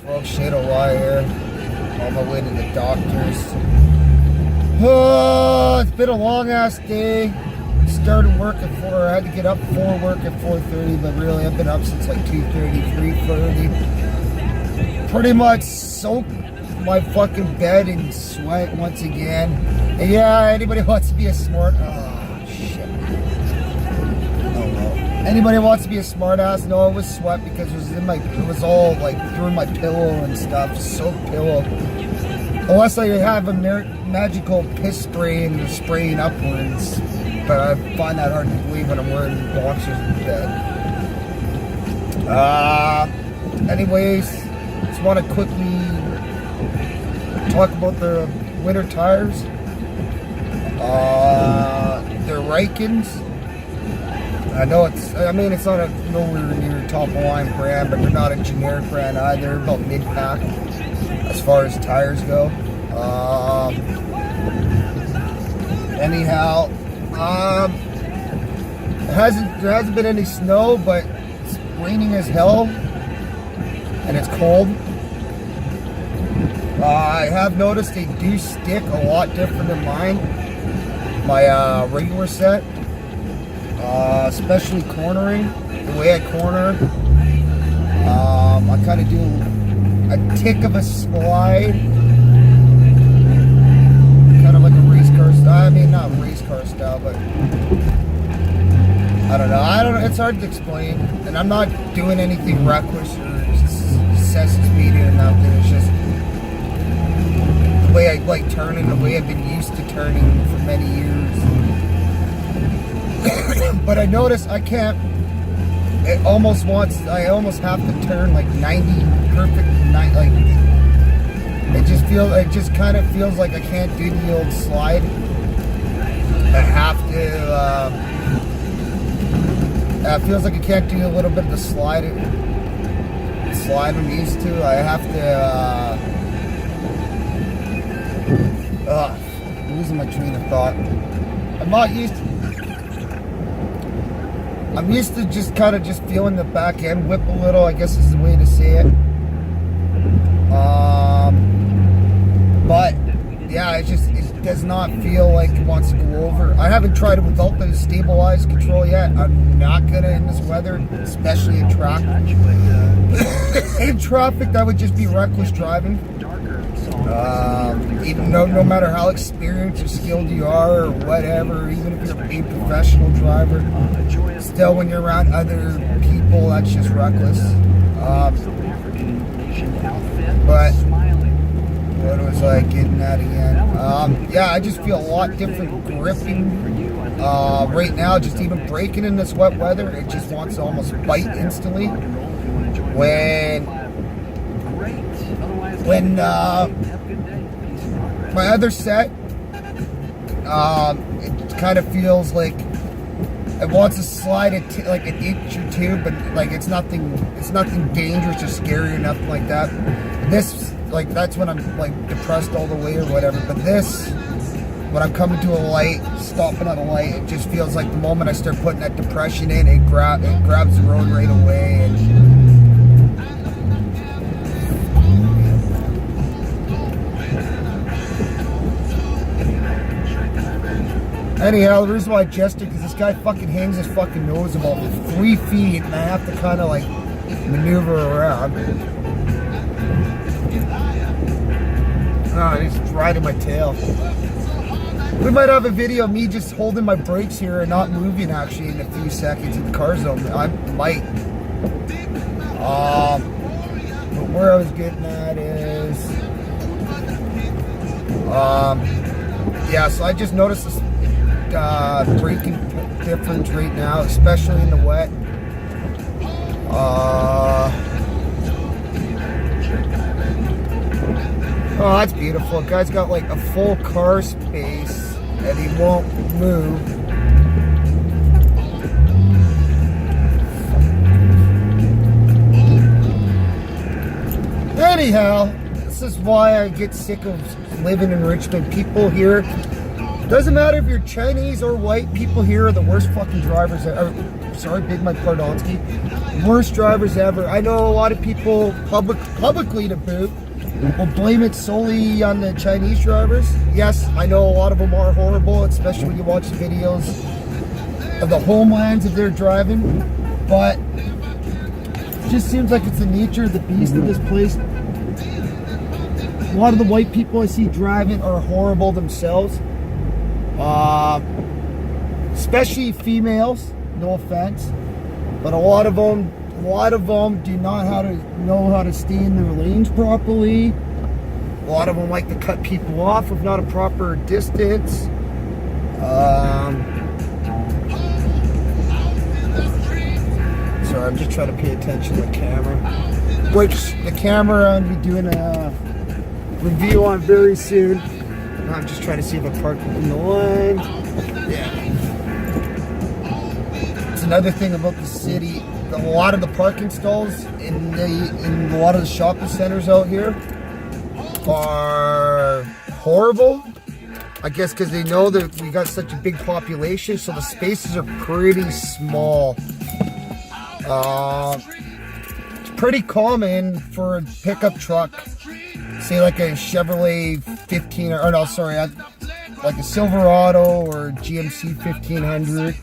Folks, shade of lie here. On my way to the doctor's. Oh, it's been a long ass day. Started work at 4. I had to get up for work at 4:30, but really I've been up since like 2:30, 3:30. Pretty much soaked my fucking bed in sweat once again. And yeah, anybody wants to be a smart Anybody wants to be a smart ass? No, it was sweat because it was all like through my pillow and stuff, soaked pillow. Unless I have a magical piss spray and you're spraying upwards. But I find that hard to believe when I'm wearing boxers in bed. Anyways, just want to quickly talk about the winter tires. They're Rikens. I know it's not nowhere near top of line brand, but they're not a generic brand either. They're about mid-pack as far as tires go. Anyhow, there hasn't been any snow, but it's raining as hell, and it's cold. I have noticed they do stick a lot different than mine. My regular set. Especially cornering, the way I corner, I kind of do a tick of a slide, kind of like a race car style. I mean, not race car style, but I don't know. It's hard to explain, and I'm not doing anything reckless or excessive speeding or nothing. It's just the way I like turning, the way I've been used to turning for many years. But I notice I can't. I almost have to turn like 90 perfect. Like it just kind of feels like I can't do the old slide. I have to. It feels like I can't do a little bit of the slide. Slide I'm used to. I have to. Losing my train of thought. I'm used to just kind of just feeling the back end whip a little, I guess is the way to say it. But yeah, it does not feel like it wants to go over. I haven't tried it without the stabilized control yet. I'm not gonna in this weather, especially in traffic. In traffic, that would just be reckless driving. Even no matter how experienced or skilled you are or whatever, even if you're a professional driver, still when you're around other people, that's just reckless. But what was I getting at again? Yeah, I just feel a lot different gripping right now. Just even braking in this wet weather, it just wants to almost bite instantly. When my other set, it kind of feels like it wants to slide like an inch or two, but like it's nothing dangerous or scary or nothing like that. This, like, that's when I'm like depressed all the way or whatever. But this, when I'm coming to a light, stopping at a light, it just feels like the moment I start putting that depression in, it grabs the road right away. And anyhow, the reason why I gestured, because this guy fucking hangs his fucking nose about 3 feet, and I have to kind of like maneuver around. Oh, he's riding my tail. We might have a video of me just holding my brakes here and not moving actually in a few seconds in the car zone. I might. But where I was getting at is, yeah. So I just noticed this braking difference right now, especially in the wet. Oh, that's beautiful. The guy's got like a full car space and he won't move. Anyhow, this is why I get sick of living in Richmond. People here, doesn't matter if you're Chinese or white, people here are the worst fucking drivers, or sorry, Big Mike Pardonsky. Worst drivers ever. I know a lot of people publicly to boot will blame it solely on the Chinese drivers. Yes, I know a lot of them are horrible, especially when you watch the videos of the homelands of their driving. But it just seems like it's the nature of the beast of this place. A lot of the white people I see driving are horrible themselves. Especially females, no offense, but a lot of them do not know how to stay in their lanes properly. A lot of them like to cut people off with not a proper distance. Sorry, I'm just trying to pay attention to the camera, which the camera I'm going to be doing a review on very soon. I'm just trying to see if I park in the line. Yeah. It's another thing about the city. A lot of the parking stalls in a lot of the shopping centers out here are horrible. I guess because they know that we got such a big population, so the spaces are pretty small. It's pretty common for a pickup truck, say like a Chevrolet 15, or no, sorry, like a Silverado or GMC 1500,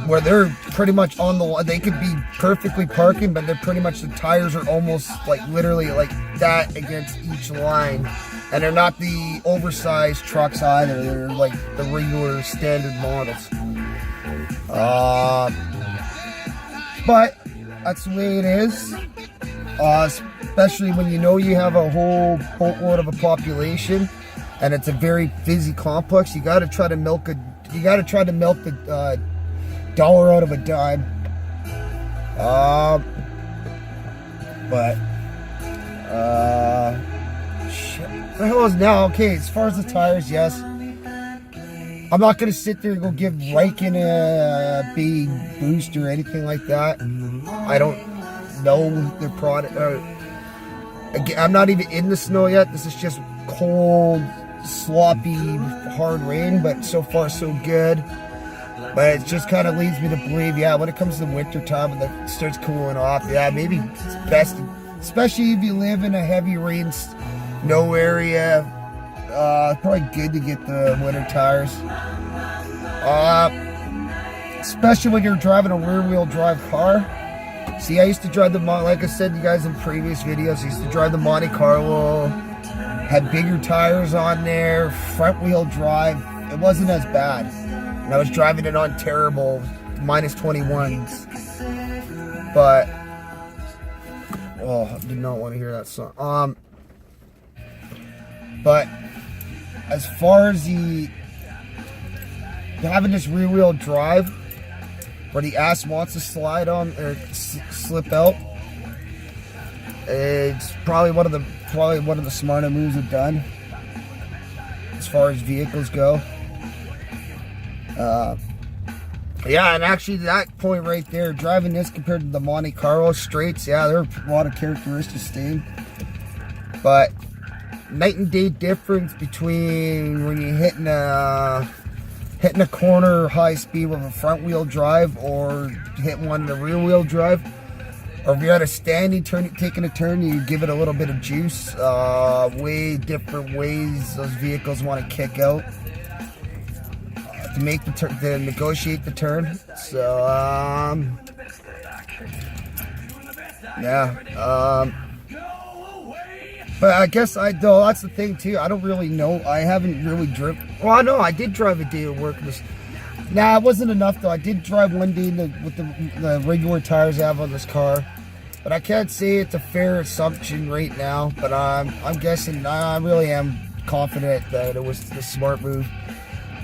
where they're pretty much on the line. They could be perfectly parking, but they're pretty much, the tires are almost like literally like that against each line. And they're not the oversized trucks either. They're like the regular standard models. But that's the way it is. Especially when you know you have a whole boatload of a population and it's a very busy complex. You got to try to milk the dollar out of a dime. Shit. What the hell is now? Okay, as far as the tires, yes. I'm not gonna sit there and go give Riken a big boost or anything like that. I don't know their product. Again, I'm not even in the snow yet. This is just cold, sloppy, hard rain, but so far so good. But it just kind of leads me to believe, yeah, when it comes to winter time and it starts cooling off, yeah, maybe it's best, especially if you live in a heavy rain snow area. Probably good to get the winter tires. Especially when you're driving a rear-wheel drive car. See, I used to drive like I said to you guys in previous videos, I used to drive the Monte Carlo, had bigger tires on there, front-wheel drive. It wasn't as bad. And I was driving it on terrible -21s. But, oh, I did not want to hear that song. But as far as having this rear-wheel drive where the ass wants to slide on or slip out, it's probably one of the smarter moves I've done as far as vehicles go. Yeah, and actually that point right there, driving this compared to the Monte Carlo straights, yeah, there are a lot of characteristics same. But night and day difference between when you're hitting a corner high speed with a front wheel drive or hitting one in a rear wheel drive, or if you're at a standing turn, taking a turn, you give it a little bit of juice. Way different ways those vehicles want to kick out to make the turn, to negotiate the turn. So yeah. But I guess that's the thing too. I don't really know. I haven't really driven. Well, no, I did drive a day at work. Nah, it wasn't enough though. I did drive one day with the regular tires I have on this car. But I can't say it's a fair assumption right now. But I'm guessing, I really am confident that it was the smart move.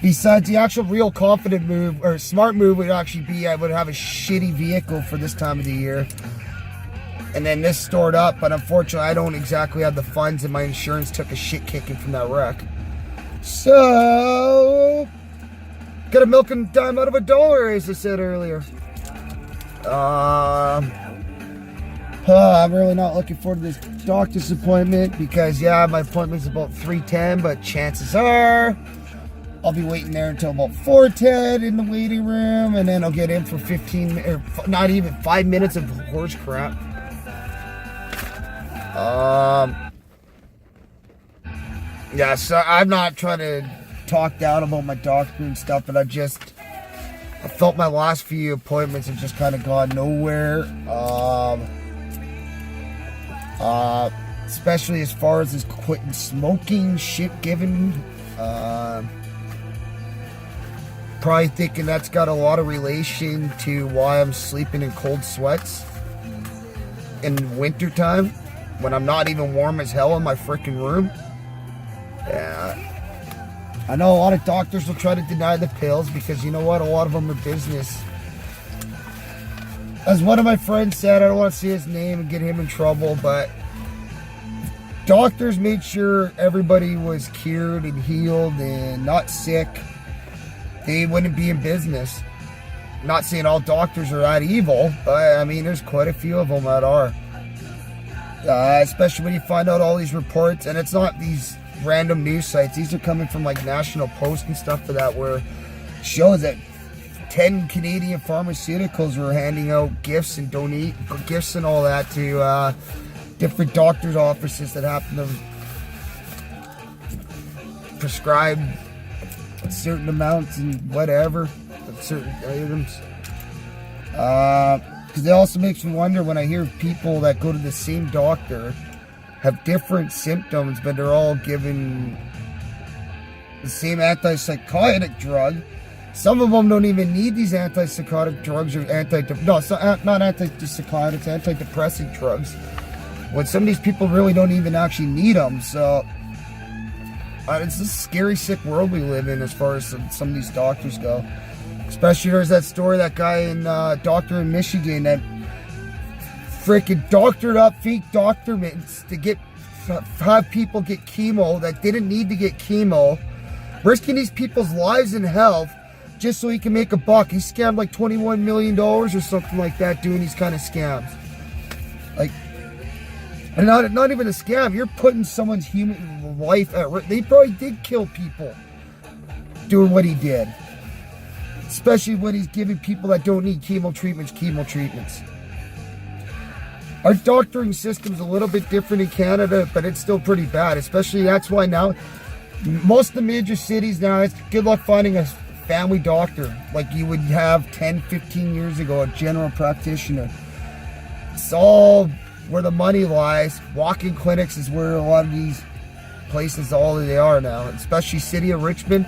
Besides, the actual real confident move or smart move would actually be I would have a shitty vehicle for this time of the year. And then this stored up, but unfortunately I don't exactly have the funds and my insurance took a shit kicking from that wreck. So, gotta milk a dime out of a dollar, as I said earlier. I'm really not looking forward to this doctor's appointment because, yeah, my appointment's about 3:10, but chances are I'll be waiting there until about 4:10 in the waiting room, and then I'll get in for 15, or not even 5 minutes of horse crap. Yeah, so I'm not trying to talk down about my doctor and stuff, but I felt my last few appointments have just kind of gone nowhere. Especially as far as this quitting smoking shit given. Probably thinking that's got a lot of relation to why I'm sleeping in cold sweats in wintertime when I'm not even warm as hell in my freaking room. Yeah. I know a lot of doctors will try to deny the pills because, you know what, a lot of them are business. As one of my friends said, I don't want to say his name and get him in trouble, but doctors made sure everybody was cured and healed and not sick. They wouldn't be in business. Not saying all doctors are that evil, but I mean, there's quite a few of them that are. Especially when you find out all these reports, and it's not these random news sites. These are coming from like National Post and stuff for that, where it shows that 10 Canadian pharmaceuticals were handing out gifts and gifts and all that to different doctors' offices that happen to prescribe certain amounts and whatever of certain items. Because it also makes me wonder when I hear people that go to the same doctor have different symptoms, but they're all given the same antipsychotic drug. Some of them don't even need these antipsychotic drugs or not antipsychotics, antidepressant drugs. When some of these people really don't even actually need them. So it's a scary, sick world we live in as far as some of these doctors go. Especially there's that story, that guy in doctor in Michigan that freaking doctored up fake documents to have people get chemo that didn't need to get chemo, risking these people's lives and health just so he can make a buck. He scammed like $21 million or something like that doing these kind of scams. Like, and not even a scam. You're putting someone's human life at risk. They probably did kill people doing what he did. Especially when he's giving people that don't need chemo treatments. Our doctoring system's a little bit different in Canada, but it's still pretty bad. Especially that's why now, most of the major cities now, it's good luck finding a family doctor like you would have 10, 15 years ago, a general practitioner. It's all where the money lies. Walk-in clinics is where a lot of these places, all they are now, especially city of Richmond.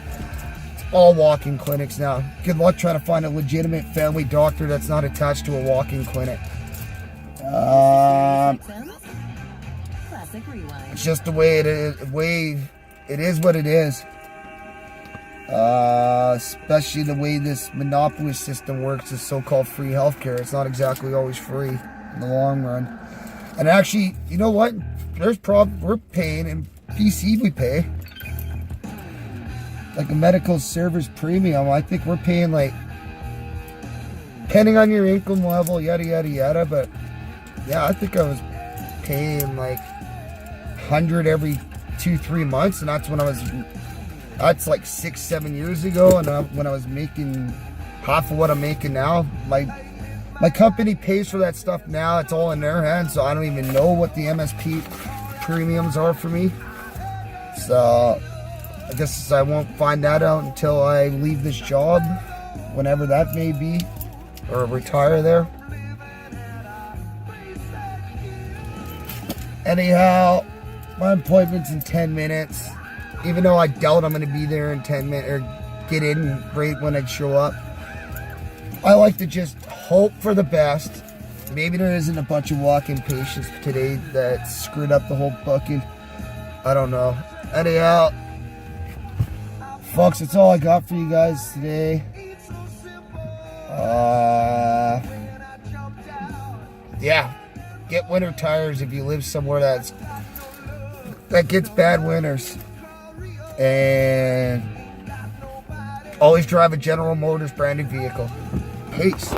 It's all walk-in clinics now. Good luck trying to find a legitimate family doctor that's not attached to a walk-in clinic. It's just the way it is. It is what it is. Especially the way this monopoly system works, this so-called free healthcare. It's not exactly always free in the long run. And actually, you know what? We're paying, in BC we pay like a medical service premium. I think we're paying like, depending on your income level, yada yada yada, but yeah, I think I was paying like 100 every 2-3 months, and that's like 6-7 years ago. And when I was making half of what I'm making now, my company pays for that stuff now. It's all in their hands, so I don't even know what the MSP premiums are for me. So I guess I won't find that out until I leave this job, whenever that may be, or retire there. Anyhow, my appointment's in 10 minutes. Even though I doubt I'm going to be there in 10 minutes, or get in right when I show up. I like to just hope for the best. Maybe there isn't a bunch of walk-in patients today that screwed up the whole booking. I don't know. Anyhow, folks, that's all I got for you guys today. Yeah. Get winter tires if you live somewhere that gets bad winters. And always drive a General Motors branded vehicle. Peace.